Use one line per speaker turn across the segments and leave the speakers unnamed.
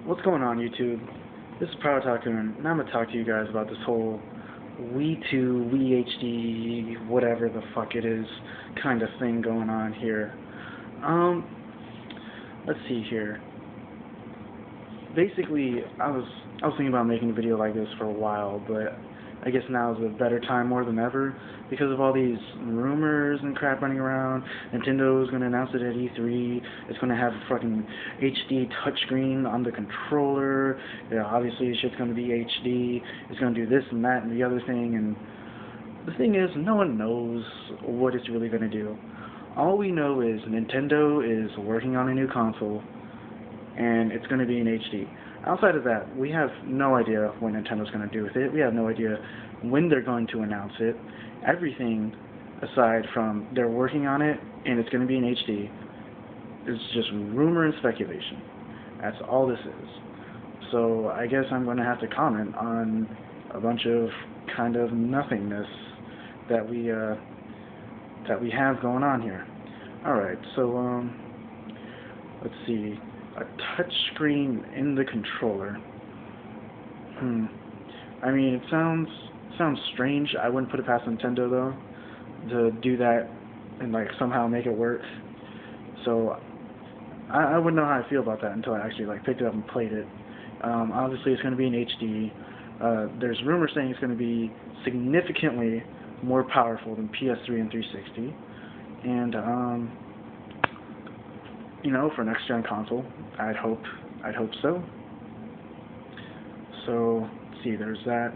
What's going on, YouTube? This is Power Talker, and I'm going to talk to you guys about this whole Wii 2, Wii HD, whatever the fuck it is, kind of thing going on here. Um, let's see here. Basically, I was thinking about making a video like this for a while, but I guess now is a better time more than ever because of all these rumors and crap running around. Nintendo's going to announce it at E3. It's going to have a fucking HD touchscreen on the controller. Yeah, obviously, shit's going to be HD. It's going to do this and that and the other thing. And the thing is, no one knows what it's really going to do. All we know is Nintendo is working on a new console, and it's going to be in HD. Outside of that, we have no idea what Nintendo's going to do with it. We have no idea when they're going to announce it. Everything, aside from they're working on it and it's going to be in HD, is just rumor and speculation. That's all this is. So I guess I'm going to have to comment on a bunch of kind of nothingness that we have going on here. All right, so let's see. A touchscreen in the controller. I mean, it sounds strange. I wouldn't put it past Nintendo though to do that and like somehow make it work. So I wouldn't know how I feel about that until I actually like picked it up and played it. Obviously, it's going to be in HD. There's rumors saying it's going to be significantly more powerful than PS3 and 360, and you know, for next gen console, I'd hope so. So let's see, there's that,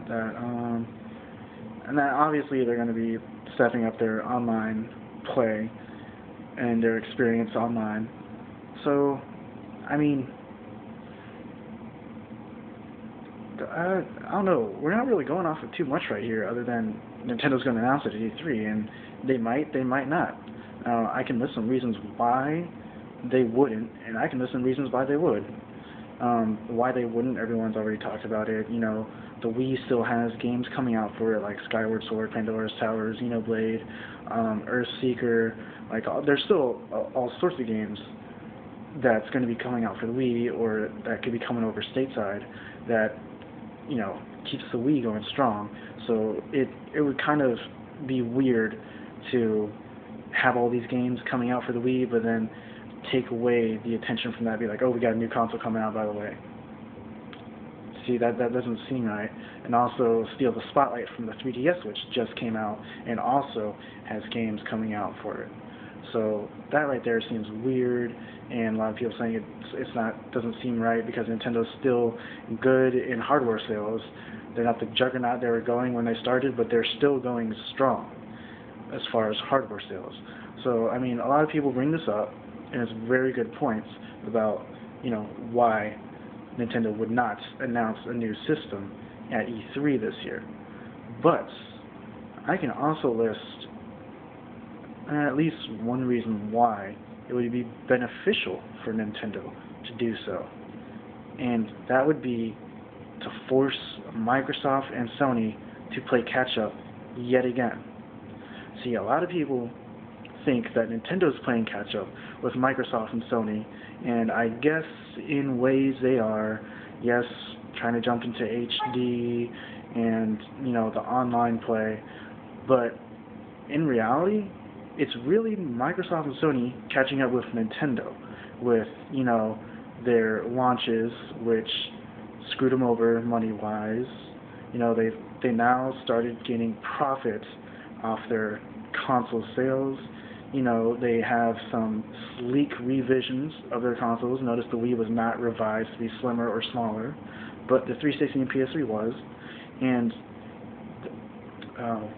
and then obviously they're going to be stepping up their online play and their experience online. So, I mean, I don't know. We're not really going off of too much right here, other than Nintendo's going to announce it at E3, and they might not. I can list some reasons why they wouldn't, and I can list some reasons why they would. Why they wouldn't, everyone's already talked about it. You know, the Wii still has games coming out for it, like Skyward Sword, Pandora's Tower, Xenoblade, Earthseeker. Like, there's still all sorts of games that's going to be coming out for the Wii, or that could be coming over stateside, that, you know, keeps the Wii going strong. So it would kind of be weird to have all these games coming out for the Wii, but then take away the attention from that, be like, oh, we got a new console coming out, by the way. See, that doesn't seem right. And also steal the spotlight from the 3DS, which just came out and also has games coming out for it. So that right there seems weird, and a lot of people saying doesn't seem right because Nintendo's still good in hardware sales. They're not the juggernaut they were going when they started, but they're still going strong as far as hardware sales. So, I mean, a lot of people bring this up, and it's very good points about, you know, why Nintendo would not announce a new system at E3 this year. But I can also list at least one reason why it would be beneficial for Nintendo to do so. And that would be to force Microsoft and Sony to play catch-up yet again. See, a lot of people think that Nintendo's playing catch-up with Microsoft and Sony, and I guess in ways they are, yes, trying to jump into HD and, you know, the online play, but in reality, it's really Microsoft and Sony catching up with Nintendo with, you know, their launches, which screwed them over money-wise. You know, they now started gaining profit off their console sales. You know, they have some sleek revisions of their consoles. Notice the Wii was not revised to be slimmer or smaller, but the 360 and PS3 was. And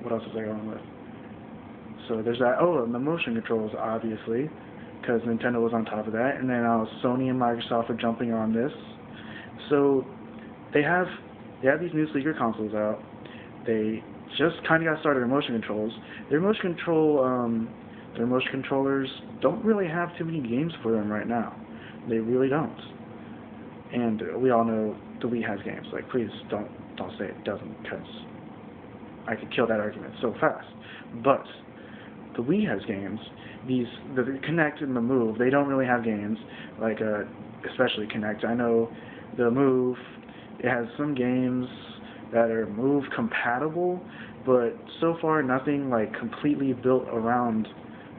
what else was I going with? So there's that. Oh, and the motion controls, obviously, because Nintendo was on top of that. And then Sony and Microsoft are jumping on this. So they have these new sleeker consoles out. They just kind of got started on motion controls. Their motion controllers don't really have too many games for them right now. They really don't. And we all know the Wii has games. Like, please don't say it doesn't, because I could kill that argument so fast. But the Wii has games. The Kinect and the Move, they don't really have games, like especially Kinect. I know the Move. It has some games that are Move compatible, but so far nothing like completely built around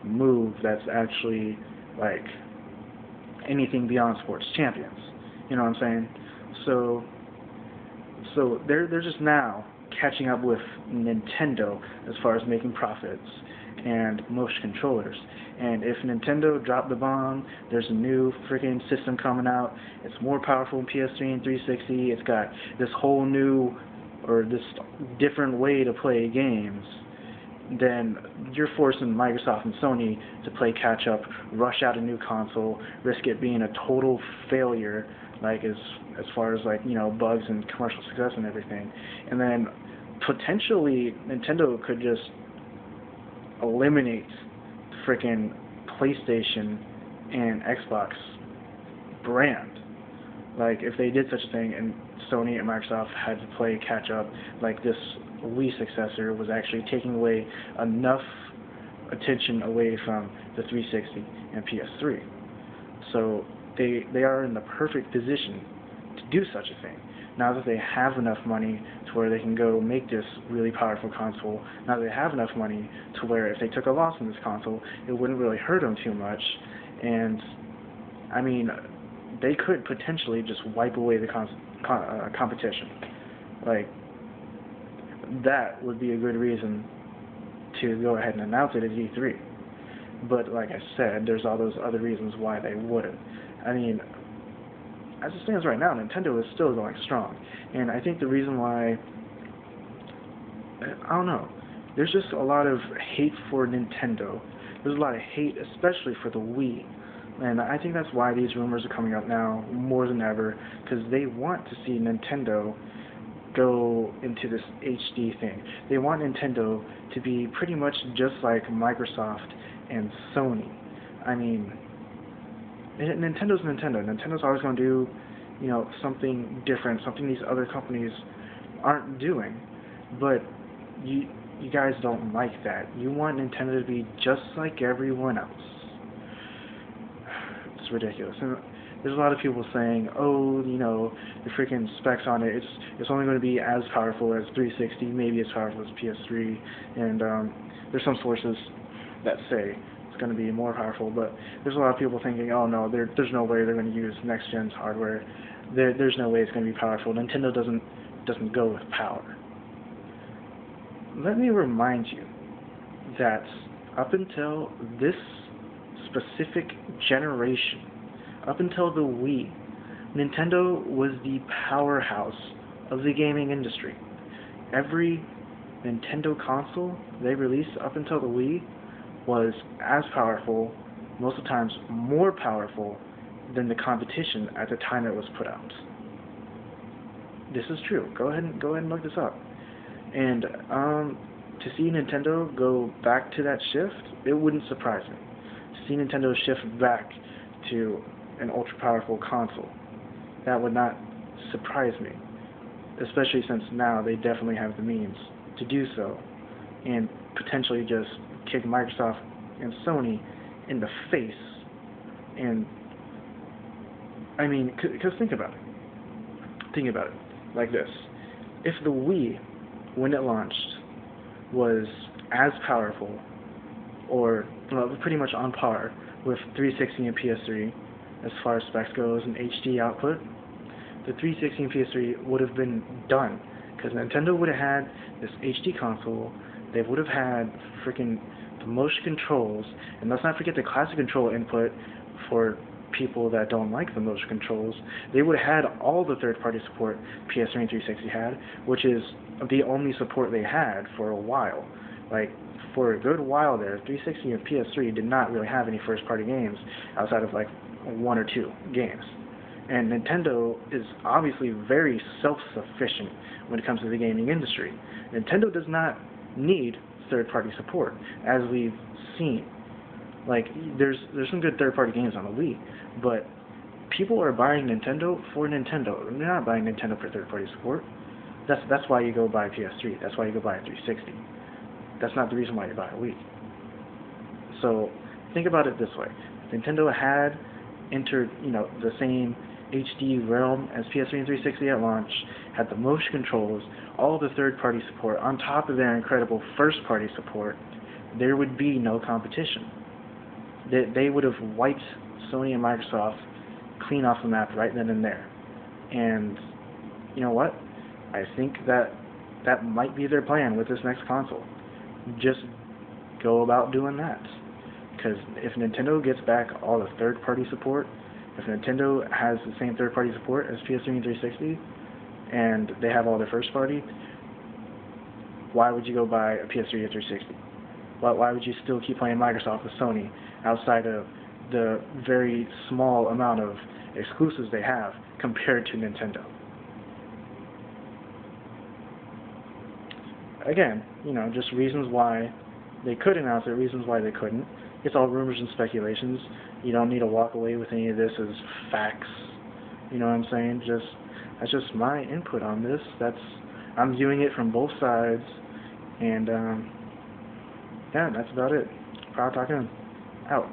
Move that's actually like anything beyond Sports Champions. You know what I'm saying? So they're just now catching up with Nintendo as far as making profits and motion controllers. And if Nintendo dropped the bomb, there's a new freaking system coming out. It's more powerful than PS3 and 360. It's got this whole new or this different way to play games. Then you're forcing Microsoft and Sony to play catch up, rush out a new console, risk it being a total failure, like as far as like, you know, bugs and commercial success and everything. And then potentially Nintendo could just eliminate the freaking PlayStation and Xbox brand. Like if they did such a thing and Sony and Microsoft had to play catch up, like this Wii successor was actually taking away enough attention away from the 360 and PS3. So they are in the perfect position to do such a thing. Now that they have enough money to where they can go make this really powerful console, now that they have enough money to where if they took a loss in this console, it wouldn't really hurt them too much. And, I mean, they could potentially just wipe away the competition. Like, that would be a good reason to go ahead and announce it at E3. But like I said, there's all those other reasons why they wouldn't. I mean, as it stands right now, Nintendo is still going strong. And I think the reason why, I don't know, there's just a lot of hate for Nintendo. There's a lot of hate, especially for the Wii. And I think that's why these rumors are coming up now more than ever, because they want to see Nintendo go into this HD thing. They want Nintendo to be pretty much just like Microsoft and Sony. I mean, Nintendo's Nintendo. Nintendo's always going to do, you know, something different, something these other companies aren't doing. But you guys don't like that. You want Nintendo to be just like everyone else. It's ridiculous. And there's a lot of people saying, oh, you know, the freaking specs on it, it's only going to be as powerful as 360, maybe as powerful as PS3, and there's some sources that say it's going to be more powerful, but there's a lot of people thinking, oh no, there's no way they're going to use next-gen hardware. There's no way it's going to be powerful. Nintendo doesn't go with power. Let me remind you that up until this specific generation, up until the Wii, Nintendo was the powerhouse of the gaming industry. Every Nintendo console they released up until the Wii was as powerful, most of the times more powerful, than the competition at the time it was put out. This is true. Go ahead and look this up. And to see Nintendo go back to that shift, it wouldn't surprise me. To see Nintendo shift back to an ultra-powerful console, that would not surprise me, especially since now they definitely have the means to do so, and potentially just kick Microsoft and Sony in the face. And I mean, because think about it like this: if the Wii, when it launched, was as powerful, or pretty much on par with 360 and PS3 as far as specs goes and HD output, the 360 and PS3 would have been done, because Nintendo would have had this HD console. They would have had freaking the motion controls, and let's not forget the classic control input for people that don't like the motion controls. They would have had all the third-party support PS3 and 360 had, which is the only support they had for a while. Like, for a good while there, 360 and PS3 did not really have any first-party games outside of like one or two games. And Nintendo is obviously very self-sufficient when it comes to the gaming industry. Nintendo does not need third-party support, as we've seen. Like, there's some good third-party games on the Wii, but people are buying Nintendo for Nintendo. They're not buying Nintendo for third-party support. That's why you go buy PS3. That's why you go buy a 360. That's not the reason why you buy a Wii. So think about it this way: if Nintendo had entered, the same HD Realm as PS3 and 360 at launch, had the most controls, all the third-party support, on top of their incredible first-party support, there would be no competition. They would have wiped Sony and Microsoft clean off the map right then and there. And you know what? I think that might be their plan with this next console. Just go about doing that. Because if Nintendo gets back all the third-party support, if Nintendo has the same third-party support as PS3 and 360, and they have all their first-party, why would you go buy a PS3 or 360? Why would you still keep playing Microsoft with Sony outside of the very small amount of exclusives they have compared to Nintendo? Again, just reasons why they could announce it, reasons why they couldn't. It's all rumors and speculations. You don't need to walk away with any of this as facts. You know what I'm saying? That's just my input on this. I'm viewing it from both sides, and yeah, that's about it. Proud Talking out.